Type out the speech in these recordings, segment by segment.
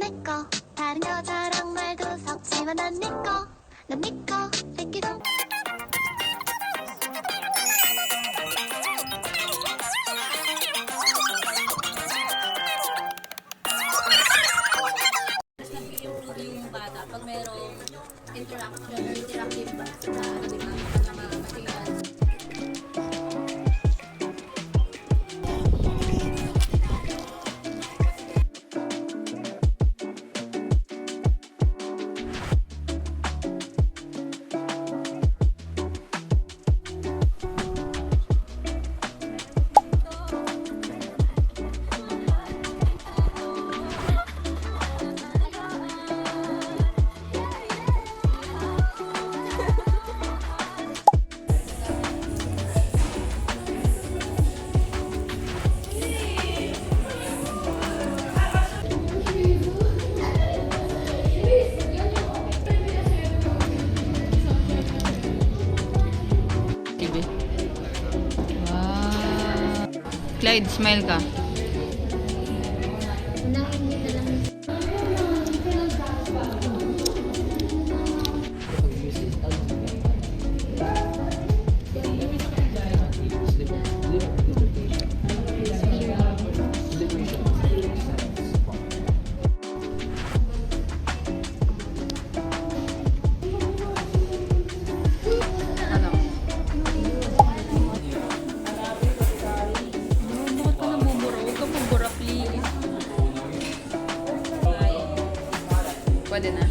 내꺼 다른 여자랑 말도 섞지만 난 네꺼 난 네꺼 뺏기고 yung bata pag merong interactive ba sa di ba mga materials. Wow. Clyde, smile ka. Pwede na.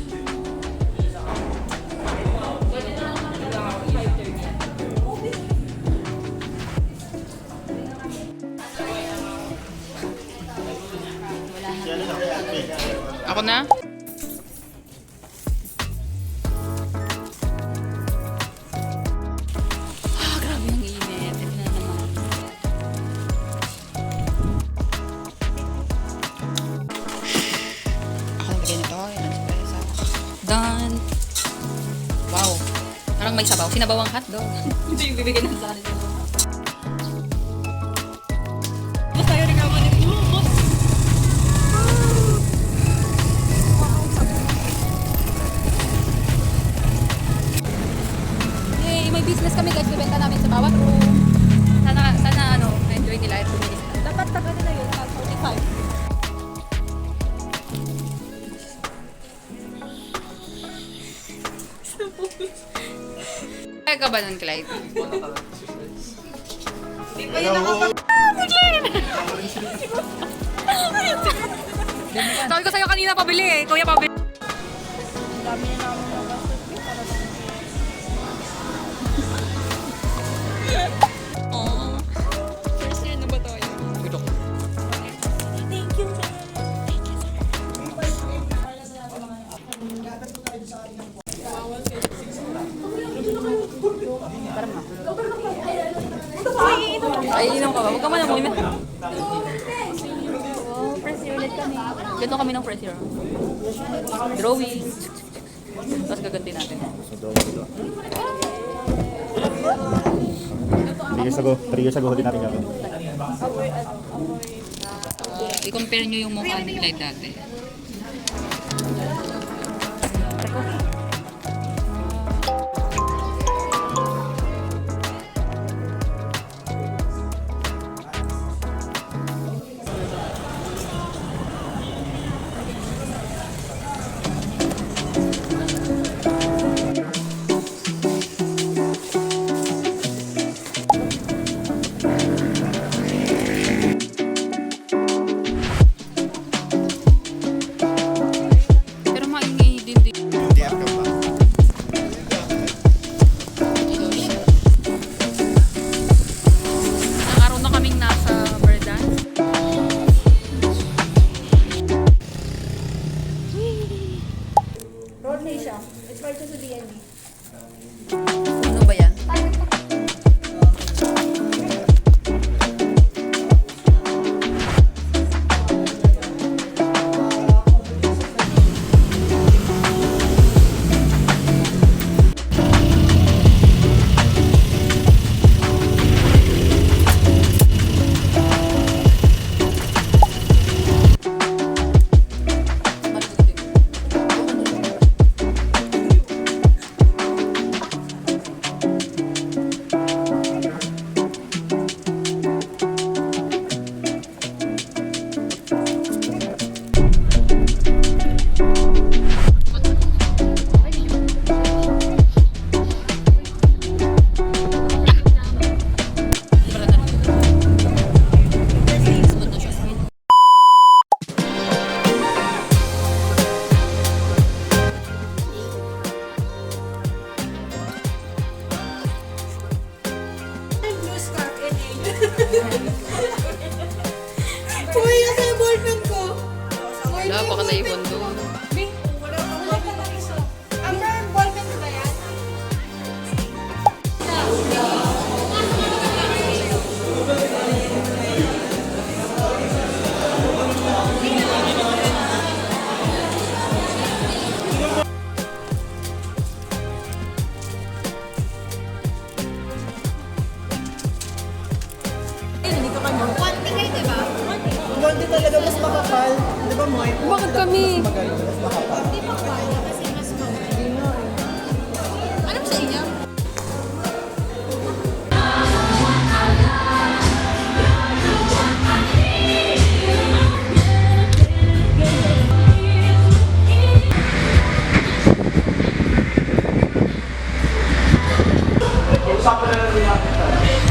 Ako na? Grabe ang init. Ito na naman. Ako nabigay nito. Done. Wow. Parang may sabaw. Sinabawang hotdog. Ito yung bibigyan ng sa akin. Basta yun rin ako nito. Hey, may business kami guys. Bibenta namin sa bawat room. Sana enjoy nila at bumilis na. Dapat taga nila yun. 45. Kaya ka ba nun, Clyde? Hindi pa yun Sabi ko sa'yo kanina pabili eh. Kuya pabili. Dami na namin oh. First year na ba tayo? Ito. Thank you, sir. Thank you, sir. Ay, inom ka ba? Huwag ka man ang limit. Oh, press year ulit kami. Ganito kami ng press year. Drawing. Tapos gaganti natin. Three years ago, din natin gagawin. I-compare nyo yung mukha ni Clyde dati. Ano ba yan? ibon doon. Hindi talaga mas makapal. Di ba, Moy? Bakit kami? Mas magaling, mas makapal. Anong sa inyo?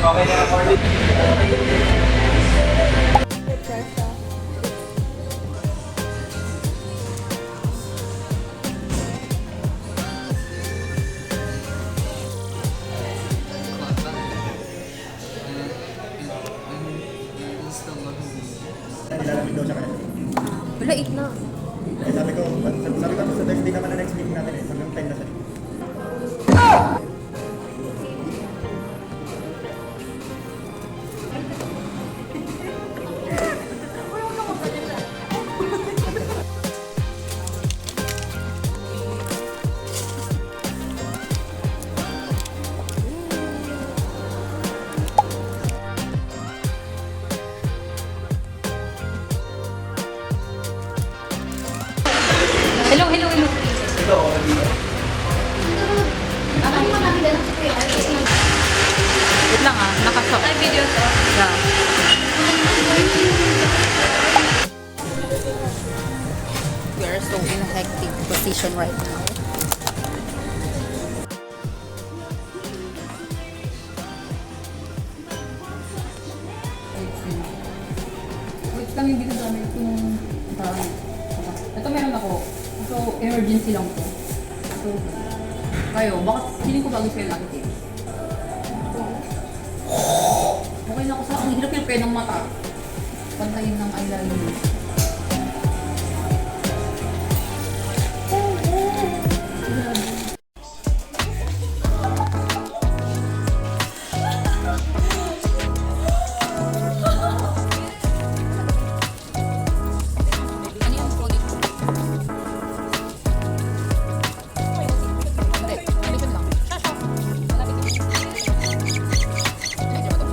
Okay na, sorry. Nilalamig daw siya kaya. Wala, 8 na. Eh, sabi ko sa Thursday naman na next meeting natin eh. Hanggang 10 na siya. Hello, hello, hello. Wait lang ah, nakasok. Ay, video to. Yeah. We are so in a hectic position right now. Wait lang, hindi ko gamit yung parang ito meron ako. So, emergency lang to. So, kayo, baka feeling ko bago sa'yo lagi kayo. Okay na ako sa ang hirap-hirap kayo ng mata. Pantayin ng eyeliner. Ano yung phone ito? Hindi, medyo lang. Malapit yun. Medyo ba to?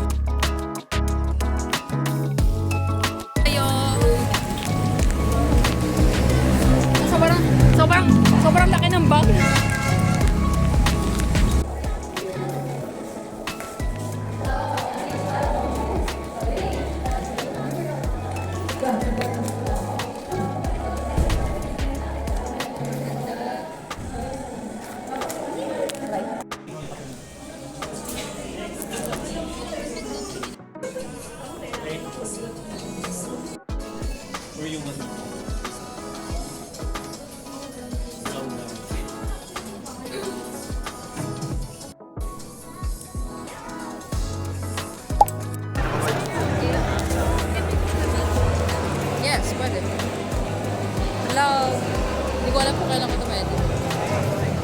Ayo. Sobrang laki ng bag. Yes, pwede. Hello. Hindi ko alam kung kailan ko ito pwede. Alam mo na eh.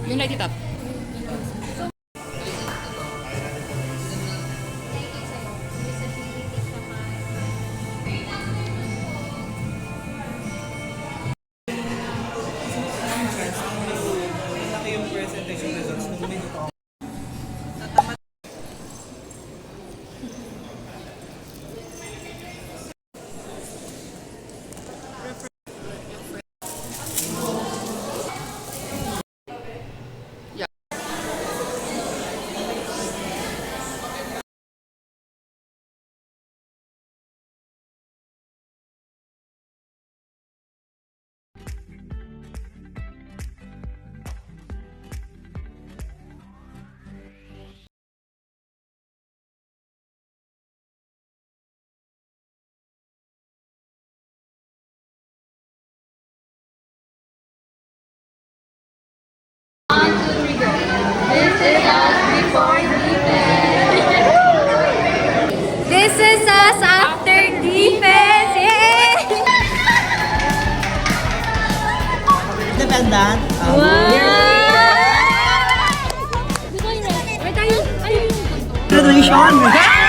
Yung light it up. Malaki yung presentation results nung minute ako. Yeah. This is us after defense! Yay! Independent. Graduation. Yes!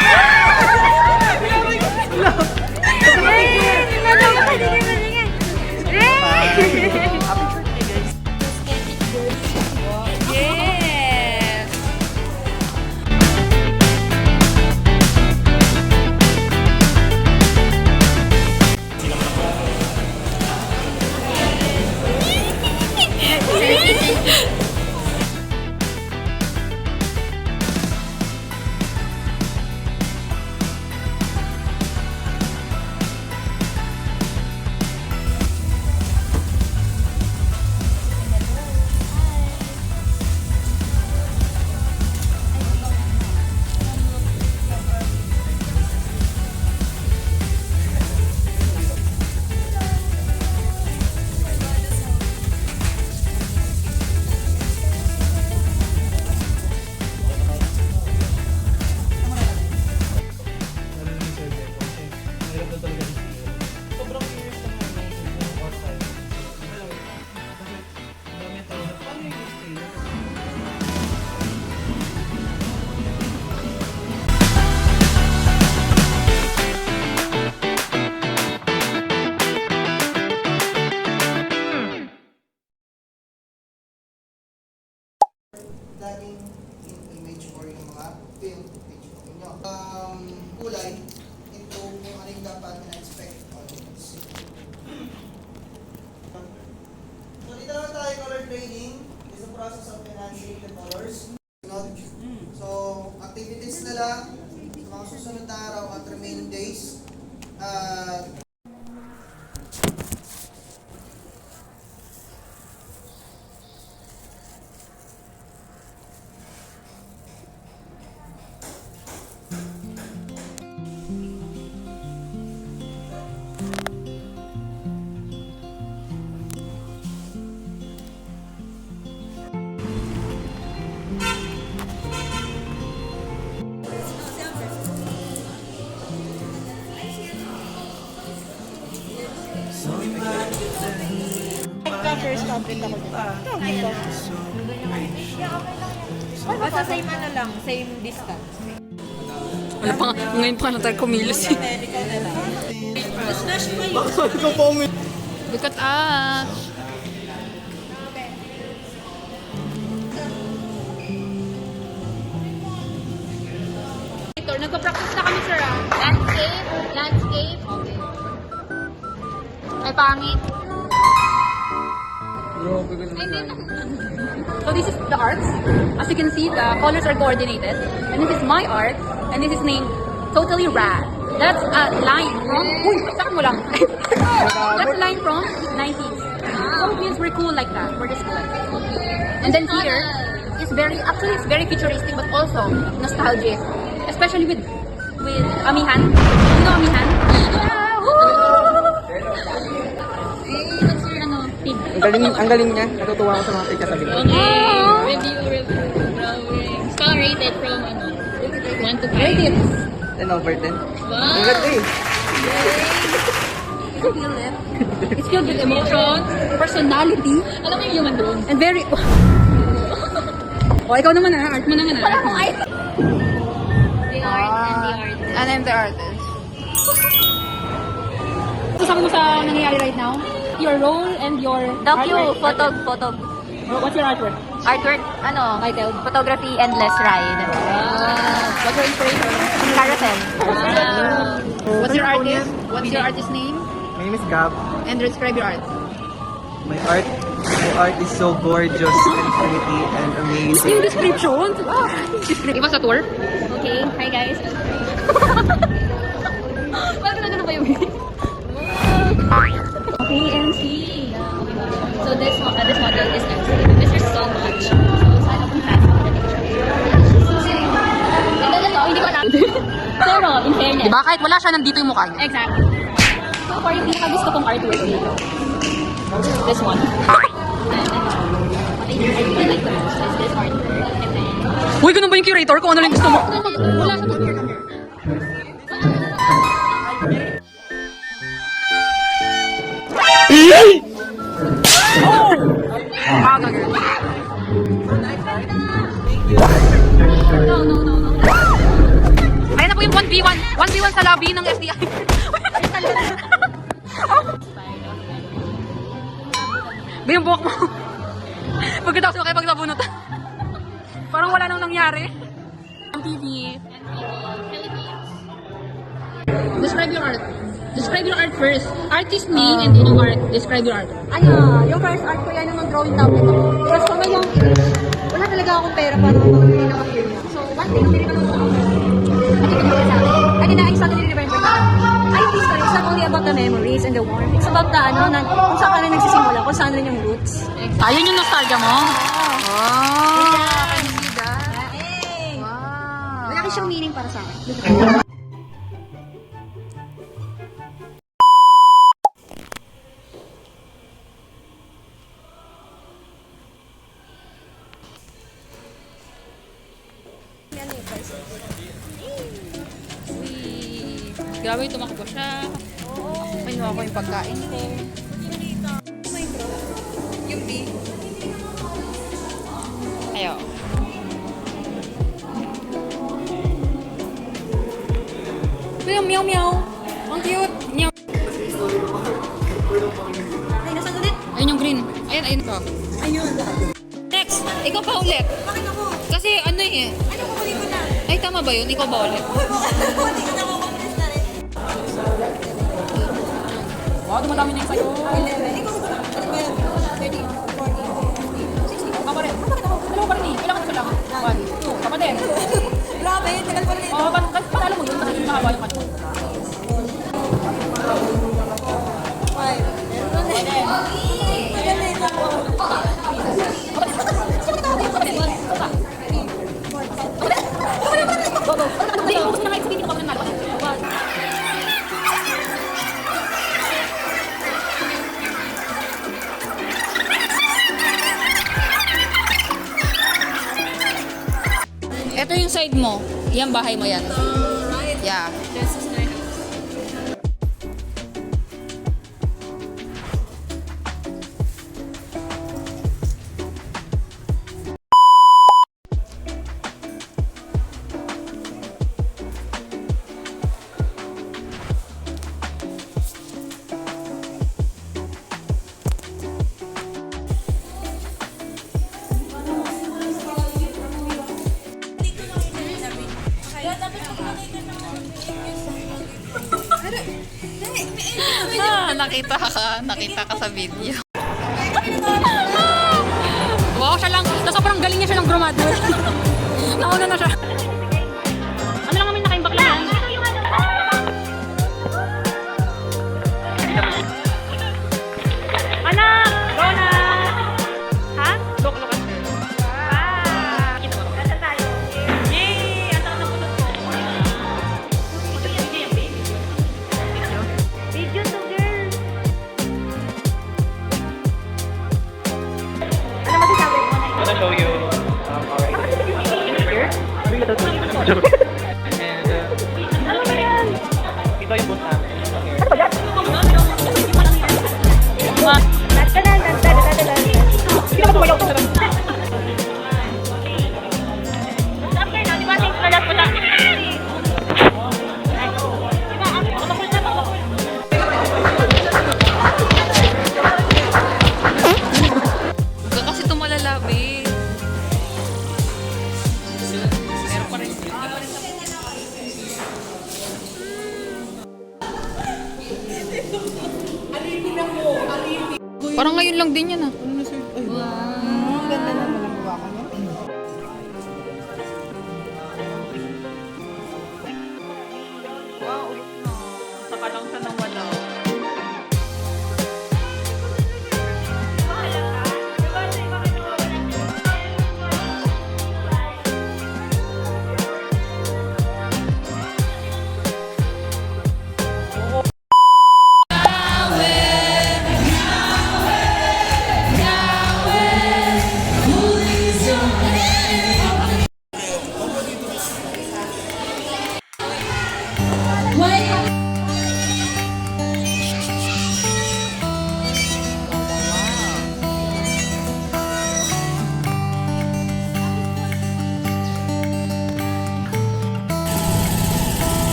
laging yung image or yung mga film footage po ninyo. Kulay, ito kung ano yung dapat na-expect audience. So dito naman tayo color training is the process of enhancing the colors. So activities na lang sa mga susunod na araw at remaining days. Basta same ano lang, same distance. Wala pa nga, ngayon pa na tayo kumilos eh. Look at us! Nagpa-practice na kami, sir. Landscape? Landscape? Okay. Ay, pangit. So this is the arts. As you can see, the colors are coordinated. And this is my art. And this is named Totally Rad. That's a line from... Uy, sakit mo lang. That's a line from 90s. So means we're cool like that. We're just cool like that. And then here is very... Actually, it's very futuristic but also nostalgic. Especially with Amihan. You know Amihan? What's your tip? Ang galing niya. Natutuwa ako sa mga pagkasabi ko. Okay, review, drawing. Star rated from 1 to 5. Rate it. 10 over 10. Wow! Ang ganda eh. You can feel it. It's filled with emotion, personality, Alam mo yung human drone? and very... Oh, ikaw naman art mo naman art mo. The art and the artist. And I'm the artist. So, sabi mo sa nangyayari right now? Your role and your Photo. What's your artwork? Artwork, ano? Titled? Photography Endless Ride. What's your inspiration? Carousel. What's your artist? What's your artist name? My name is Gab. And describe your art. My art is so gorgeous and pretty and amazing. Yung description? Give us a tour. Okay, hi guys. Bakit na ba yung Okay, MC. So this model is MC. This is so much. So sana kung fast mo na picture. Hindi ko alam. Pero, in fairness. Diba? Kahit wala siya, nandito yung mukha niya. Exactly. So for yung pinaka gusto kong artwork dito. This one. I like the most is this artwork. And then, Uy, ganun ba yung curator? Kung ano lang gusto mo? wala sa book. Ah, gagawin. No. Ayan na po yung 1v1. 1v1 sa lobby ng FDI. Ba yung buhok mo? Pagkatapos mo kayo pagsabunot. Parang wala nang nangyari. MTV. Describe your art. Describe your art first. Artist name and then yung art. Describe your art. Yung first art ko yan yung drawing tablet ako. Tapos kung yung, wala talaga akong pera para makabili ng material. So, one day, nabili ko ng ako. At ibigay ko sa akin. And then I suddenly remember that, I think it's not only about the memories and the warmth. It's about the, kung saan ka na nagsisimula, kung saan rin yung roots. Ayun yung nostalgia mo? Oh. Hey! Wow. Malaki siyang meaning para sa akin. Grabe, tumakbo siya. Kinuha ko yung pagkain ko. Yung B. Ayo. Meow, meow. Ang cute. Meow. Ay, nasaan ulit? Ayun yung green. Ayun ka. Ayun. Next, ikaw pa ulit. Bakit ako? Kasi ano eh. Ano ko ulit ko na? Ay, tama ba yun? Ikaw ba ulit? Hindi ko na ako kompres na rin. Wow, dumadami na yung sa'yo. 11. Ikaw ba? Ano ba yan? 30, 40, 60. Ako rin. Bakit ako? Dalawa pa rin eh. Kailangan ko lang. 1, 2. Tama din. Grabe, tagal pa rin ito. Oo, ba't alam mo yun? Kasi mahaba yung kanto. 5. Meron na eh. Tagal na ito. Hindi, focus na nga. Sabihin ko pa rin nalo. Ito yung side mo. Yan, bahay mo yan. Yeah. This is my house. Nakita ka sa video. Wow, siya lang. Tapos sobrang galing niya siya ng grumado. Nauna na siya. Ano lang kami nakaimbak lang? Anak! Rona! Ha? Look ka, sir. Wow! Kita mo. Kasa tayo. Yay! Ang takot ng putot ko. Video to girl! Ano masasabi mo? I'm gonna show you our and ito yung booth namin. Kasi tumalalabi. Meron pa rin. Parang ngayon lang din yan ah. Ganda na malambuwa ka niya. Wow, ulit na. Saka lang sa nang wala.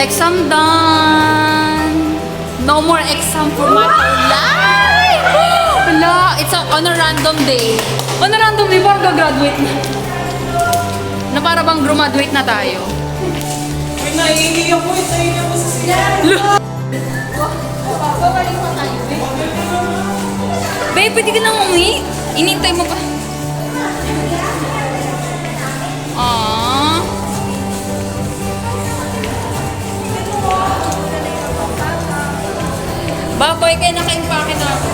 Exam done! No more exam for my whole life! Wala, it's on a random day. On a random day, parang gagraduate na. Na para bang graduate na tayo. Uy, naiiyak mo. Naiiyak mo sa sila. Babalik pa tayo. Babe, pwede ka nang umuwi? Inintay mo pa. Aww. Baboy, kaya naka-impake na ako.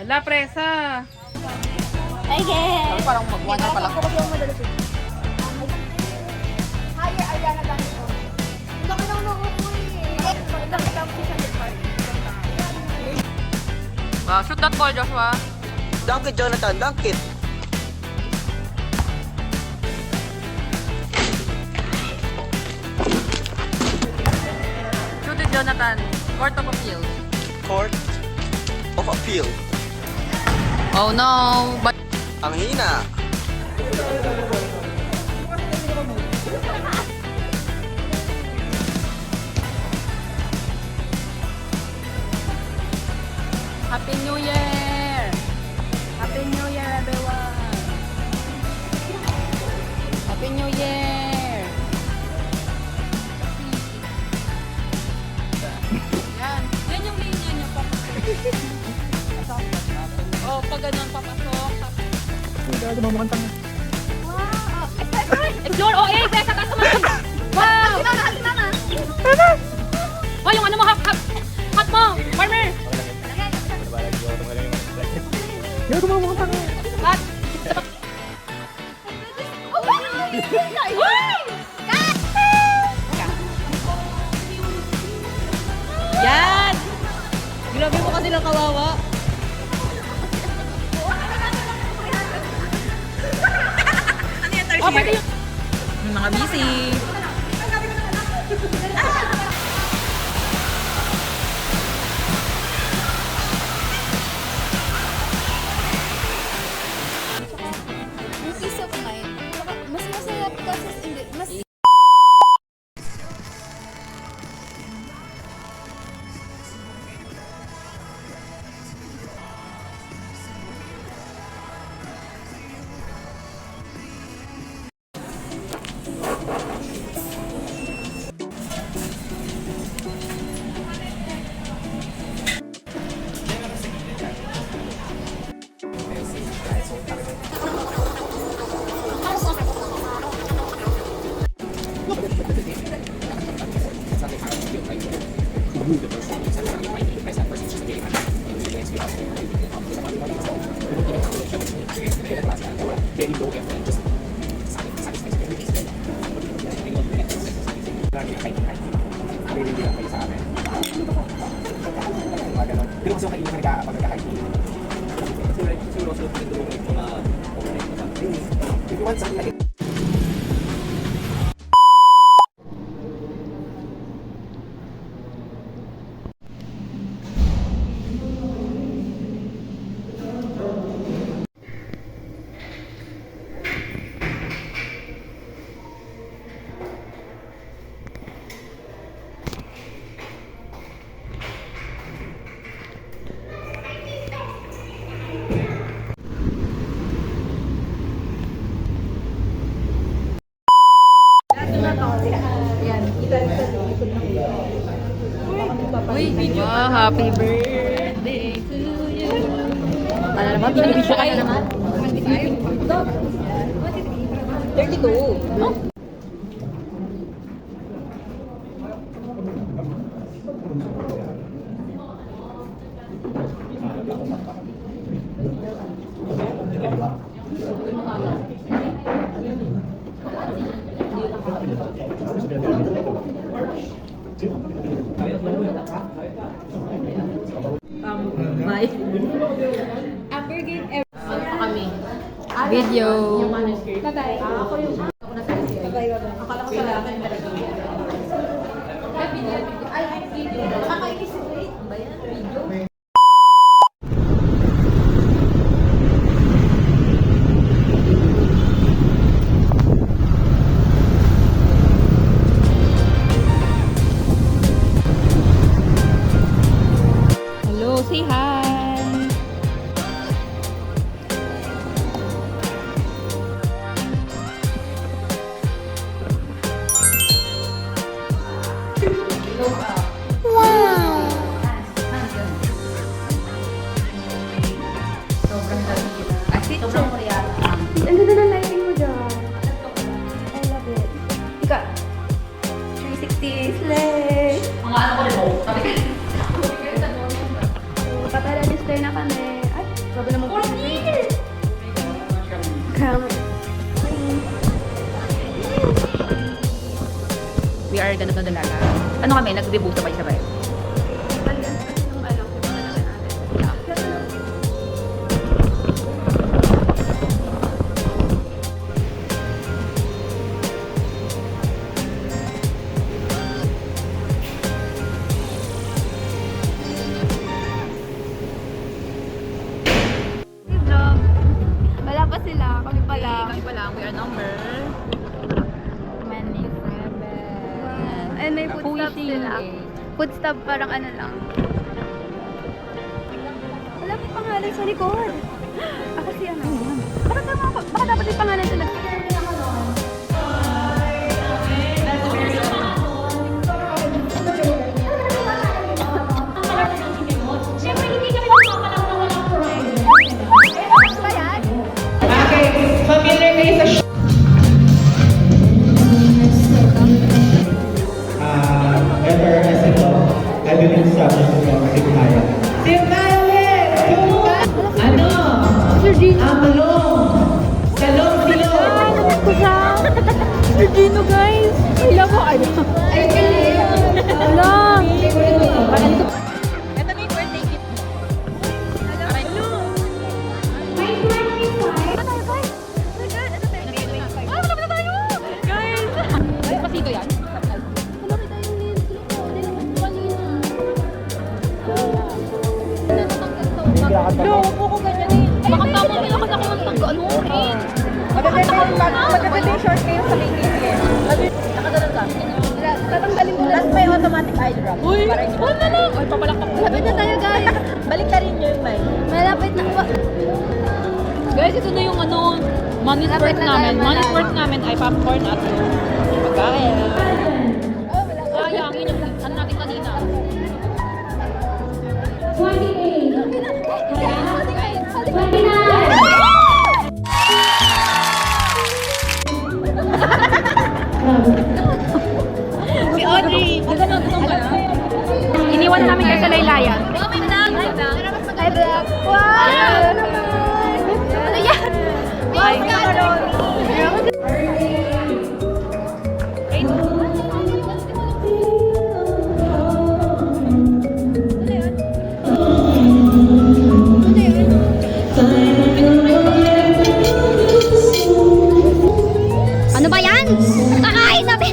Wala, presa. I guess. Parang mag-1 na pala. Higher Ariana Grande ko. Hindi ako nang Shoot that ball, Joshua. Dunk it, Jonathan, dunk it. Shoot it, Jonathan. Court of appeal. Court of Appeal. Oh no. But Ang hina. Happy New Year! Happy New Year, everyone! Happy New Year! Yan. Yan yung linya niya, papasok. Oh, pag ganun, papasok. Explore! Oh, eh! Teka, kasama! Wow! Oh, yung ano mo, hot mo! Warmer! Hot! Yan! Grabe mo kasi lang kawawa. Oh, pwede yung... Yung mga busy. Yung peace of mind, mas masaya kasi hindi, mas Wow, happy birthday to you. Para naman, binibisyo ka na naman. 32. Oh. Video. Bye-bye. Hello, say hi. Ang ganda ng lighting mo dyan. I love it. Ika. 360 slay. Mga ano ko rin mo. Sabi ka. Papara-register na kami. Ay, grabe naman po. Come. We are ganito na dalaga. Ano kami? Nag-debut sabay-sabay. Vlog. Wala pa sila. Kami pala. Kami pa lang. We are number 27. And may footstop sila. Footstop parang ano lang. Wala may pangalan sa likod. Ako si ano. Baka dapat may pangalan sa likod. Siyempre, hindi kami magpapalak na walang friend. Ba yan? Better as ito, I believe sa gusto ko kasi kaya. Sir Gino. Sir Gino, guys. I love ko. Ay, wala. Ito na yung birthday gift mo. My 25. Ano tayo, guys? Oh my God, ano tayo? Malapit na tayo! Guys! Ay, pasito yan. Malapit tayo yung lens ko. Nilaman ko kanina. Loko ko ganyan eh. Baka tama nila kasi ako nagtanggaluhin. Maganda yung short kayo sa may Nakagalan ka. Tatanggalin mo lang. May automatic eye drop. Uy! Ano na lang? Ay, papalakpak ko. Malapit na tayo, guys. Balik na rin nyo yung mic. Malapit na. Guys, ito na yung ano, money's Lapit worth na namin. tayo, Money's malapit. worth namin ay popcorn at pagkain. Sayang, yun yung ano natin kanina. 29. Si Audrey! Iniwan na namin kayo sa laylayan. Hi, vlog. Wow! Ano yan? Ay, ano ba yan? Kakain namin!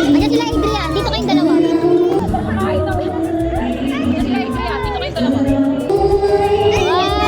Ayan sila, Adrian. Dito kayong dalawa. Kakain namin. Dito kayo dalawa. Wow!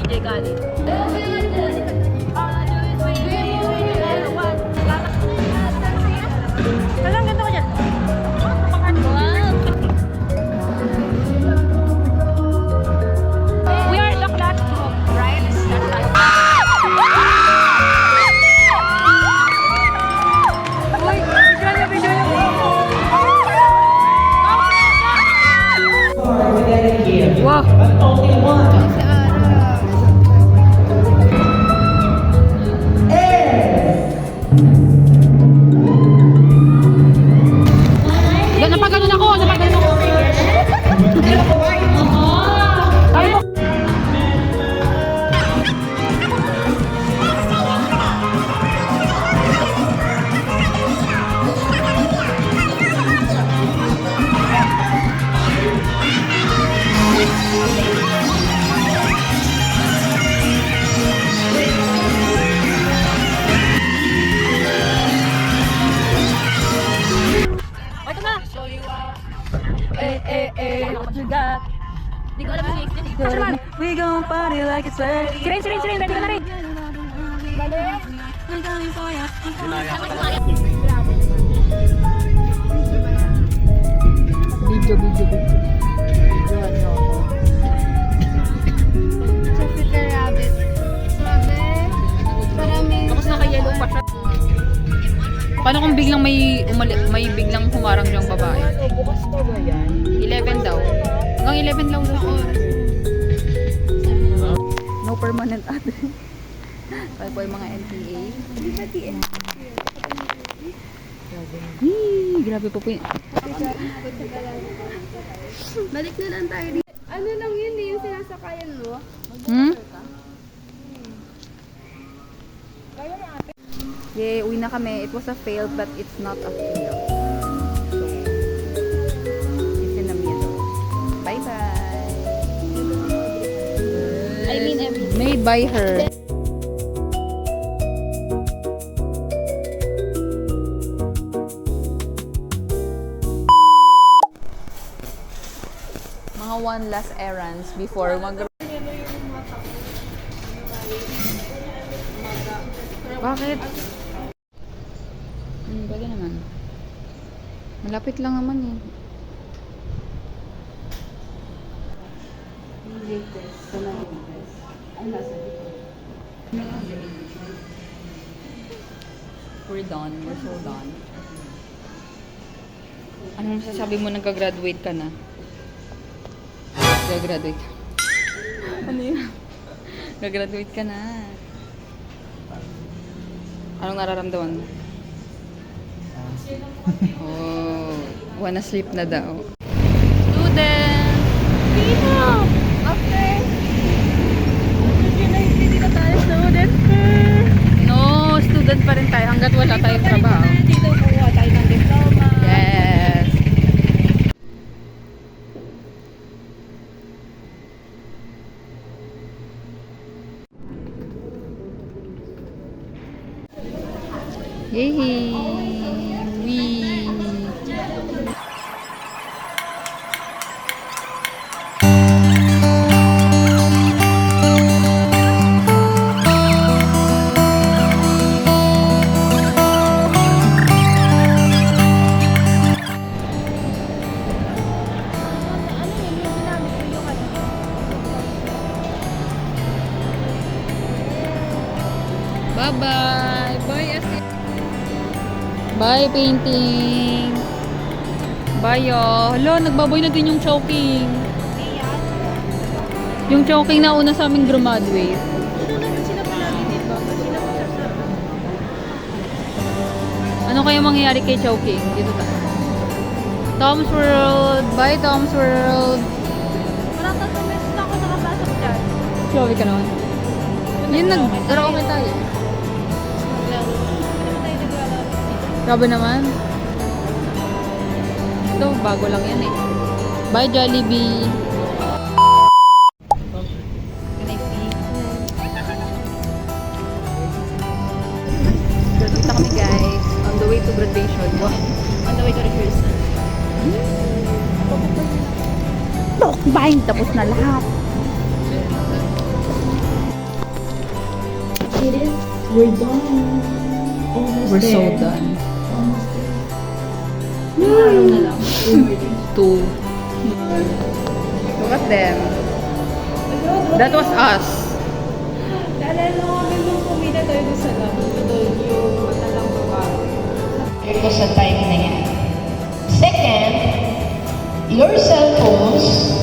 DJ Khaled. Ang ganda ko dyan. We are the class group, right? That's right. Uy, video niyo. Wow. But only one Napaganon ako. Ito na. What you got? Di ko alam yung lyrics niya. Touch naman. We gon' party like it's ready. Sirin. Ready ka na rin. Video. Jessica Rabbit. Sabi, maraming... Tapos naka-yellow pa siya. Paano kung biglang may biglang humarang siyang babae? Bukas pa ba yan? 11 daw. Hanggang 11 lang daw. No permanent ate. Kaya po yung mga NPA. Grabe po yun. Balik na lang tayo dito. Ano lang yun eh, yung sinasakayan mo? Yay, uwi na kami. It was a fail, but it's not a fail. So, it's in the middle. Bye-bye. I mean everything. Made by her. Mga one last errands before Bakit? Bagay naman. Malapit lang naman eh. We're done. We're so done. Anong masasabi mo nagka-graduate ka na? Nagka-graduate ka. Ano yun? Nagka-graduate ka na. Anong nararamdaman mo? Oh, wanna sleep na daw. Student! Hindi na tayo student. No, student pa rin tayo hanggat wala tayong trabaho. Dito kuha tayo ng diploma. Yes! Yay! Wee! Bye-bye! Bye, Ate! Bye, painting! Bye, oh! Hala, nagbaboy na din yung choking. Yung choking na una sa aming graduate. Ano kaya mangyayari kay choking? Dito tayo. Tom's World! Bye, Tom's World! Parang 3 beses na ako nakapasok dyan. Grabe ka naman. Yun, nag-karaoke tayo. Grabe naman. Ito, bago lang yan eh. Bye, Jollibee! Can I see? Graduate na kami, guys. On the way to graduation. Wow. On the way to rehearsal. Bye! Tapos na lahat. It is. We're done. Almost We're so there. done. Araw na lang. 2. Look at them. That was us. Naalala ko kami nung pumila tayo doon sa lab. Doon yung matalang babae. Ito sa time na yan. Second, your cell phones.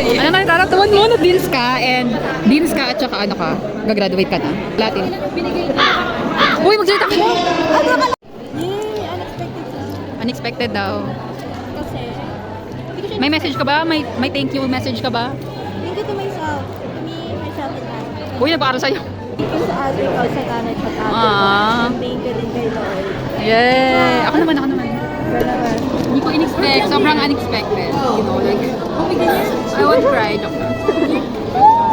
Ano na nararamdaman mo na deans ka at saka ano ka? Gagraduate ka na? Latin. Uy, magsalita ka! Unexpected daw. Kasi, May message ka ba? May thank you message ka ba? thank you to myself. To me, myself and I. Uy, nagpaaral sa'yo. Thank you sa other call sa kanan at other. Ah. Thank you din kay Lord. Yay! Ako naman. Hindi ko in-expect. Sobrang unexpected. You know, like, I won't cry. Joke lang.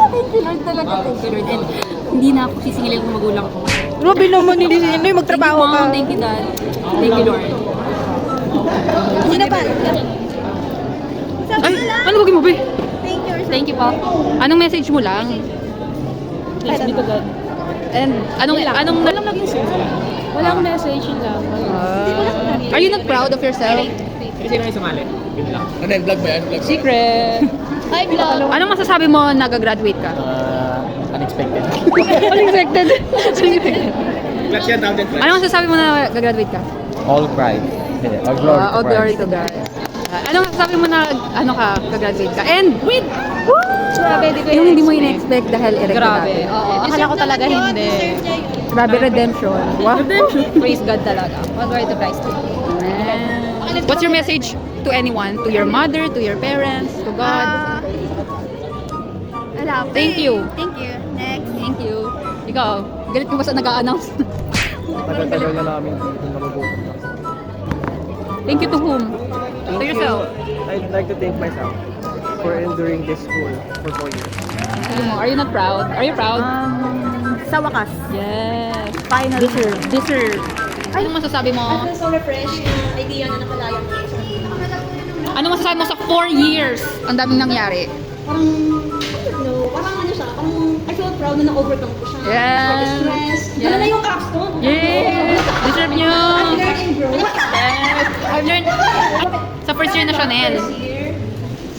Thank you Lord talaga. Thank you, Lord. And hindi na ako sisingilin ng magulang ko. Grabe naman hindi sino yung magtrabaho Thank you, Mom. Thank you, Dad. Thank you, Lord. Sino pa? Ay, ano bagay mo, be? Thank you. Thank you, pa. Anong message mo lang? Please be to God. And anong Walang naging sure. Walang message lang. are you not proud of yourself? Sino yung sumali? Yun lang. Ano yan? Vlog ba yan? Vlog? Secret. Hi, vlog. Anong masasabi mo na gagraduate ka? Unexpected. Unexpected. Clutch yan, tawag yan, clutch. Anong masasabi mo na gagraduate ka? All pride. All glory to All glory to God. Anong masasabi mo na ano ka, gagraduate ka? And with Grabe, di ko yung hindi mo in-expect dahil erected Grabe. natin. Oo. Akala ko talaga hindi. Grabe, redemption. Wow. Praise God talaga. All glory to Christ. What's your message to anyone? To your mother, to your parents, to God? Thank you. Thank you. Next. Thank you. Ikaw, galit mo ba sa nag-a-announce? Tagal-tagal na namin dito nagugutom na. Thank you to whom? To yourself. I'd like to thank myself for enduring this school for 4 years. Are you not proud? Are you proud? Sa wakas. Yes. Finally. Deserve. Anong masasabi mo? I feel so refreshed. Idea na nakalayan ko. Ano masasabi mo sa 4 years? Ang daming nangyari. Parang, I don't know, parang ano siya, parang I feel proud na na-overcome ko siya. Yes. For the stress. Yes. Ano na yung capstone? Yes! Deserve nyo! I've learned and grown. Yes! I've learned. Sa first year na Chanel.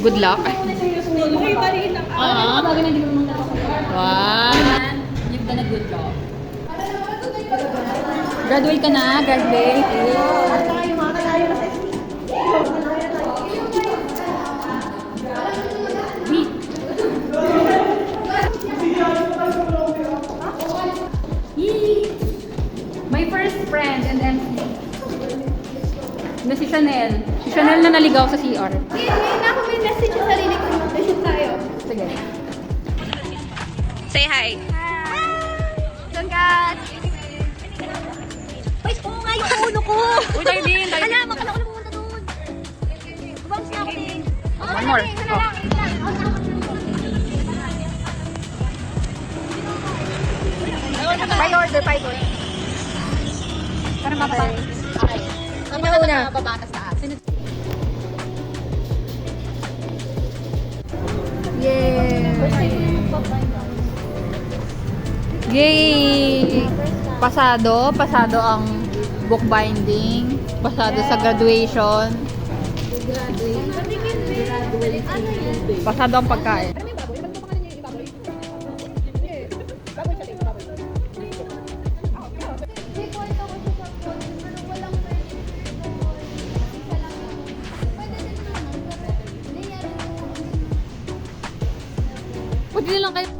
Good luck. Okay, pari lang. Bagay na hindi mo naman wow! You've done a good job. Graduate ka na, graduate. Tayo, mga kalayo na sa My first friend and MC. Na si Chanel. Si Chanel na naligaw sa CR. Ngayon na ako may message sa sarili ko. Message tayo. Sige. Say hi. Doon ka. Uy, oo nga yung ulo ko. Uy, tayo din. Alam, akala ko na pumunta doon. Bumps na ako din. One more. Oh. By order, by order. Parang mapapang. Okay. Ang una. Babatas taas. Yay! Pasado ang bookbinding, pasado sa graduation, pasado ang pagkain. Pwede nilang kayo.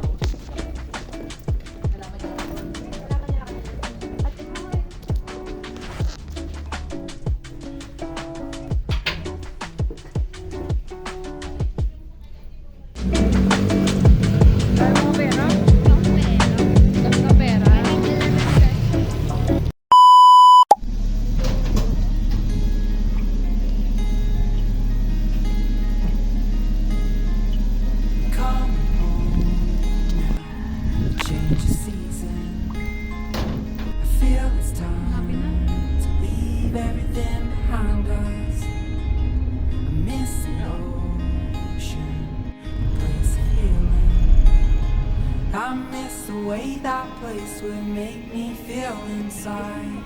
way that place would make me feel inside.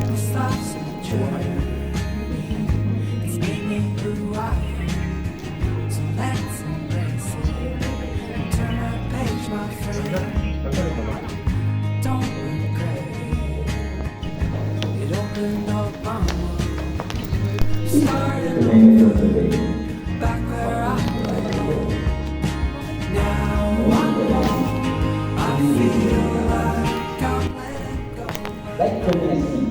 This life's a journey. It's made me who I am. So let's embrace it. Turn a page, my friend. Don't regret it. It opened up my world. Started over, back where I belong. Now I'm home. I feel like I'm letting go. Like pregnancy,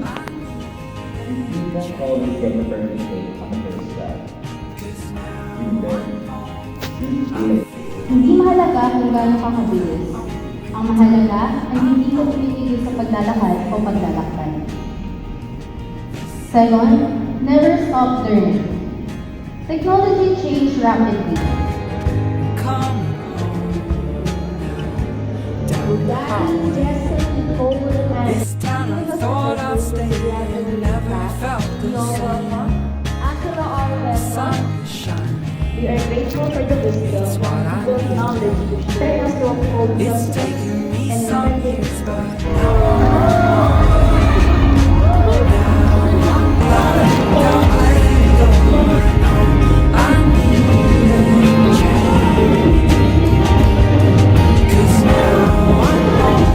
you don't always get the perfect date on the first shot. You learn. You feel it. Hindi mahalaga kung gaano ka kabilis. Ang mahalaga ay hindi ka tumitigil sa paglalakad o paglalakbay. 7. Never stop learning. Technology changed rapidly. Come home down the highway. This town I thought I'd stay in, never felt the same. The sun is shining. We are grateful for the wisdom It's what I and knowledge you share us to uphold It's justice taken me and some remember years, but now I'm letting go. I need a change. 'Cause now I'm home.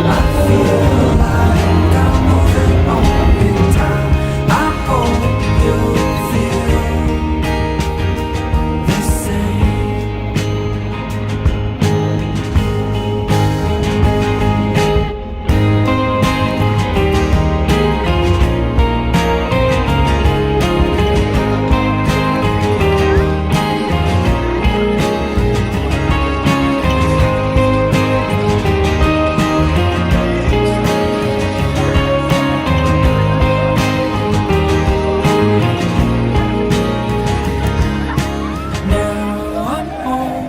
I feel like I'm moving on in time. I hope you feel the same. Now I'm home.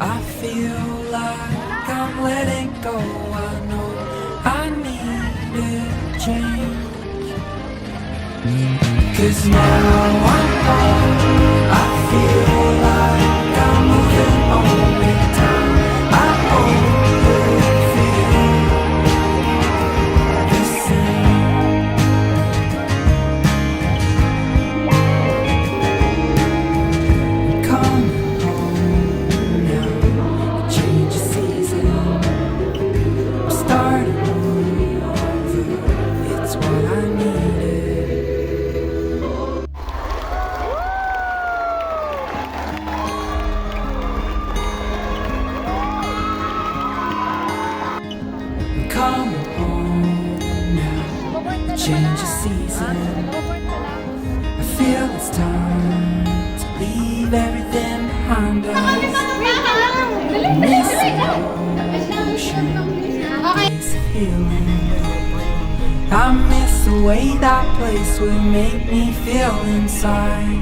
I feel like I'm letting go. I know I need a change. 'Cause now I'm home. I feel like I'm moving on with time. I hope you feel the same. Coming home now, change of season. I'm starting over. It's what I needed. Coming home now, change of season. I feel it's time to leave everything behind us. Miss place of healing. I miss the way that place would make me feel inside.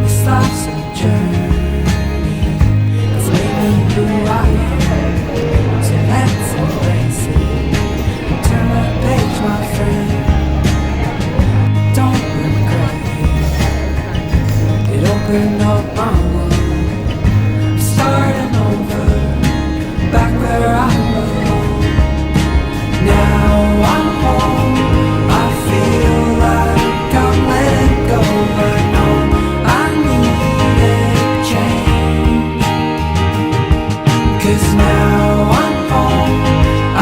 This life's a journey. It's made me who I am. So let's embrace it. Turn the page, my friend. Don't regret it. It opened up my world. I'm starting over, back where I belong. Now I'm home. I feel like I'm letting go. I know I need a change. 'Cause now I'm home.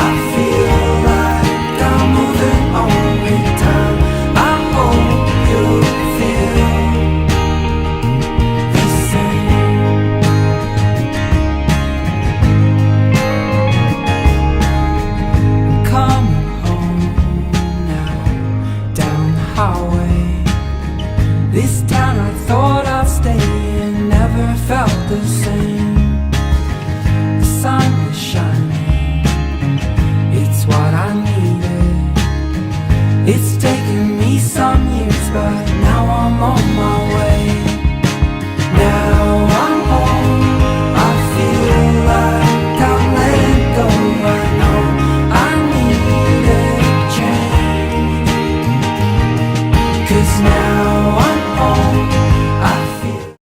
I feel like I'm moving on with time. I hope you feel the same. Coming home now, down the highway. This town I thought I'd stay in, never felt the same. The sun is shining, it's what I needed. It's taken me some years, but now I'm on my way. Now I'm home. I feel like I'm letting go. I know I need 'cause now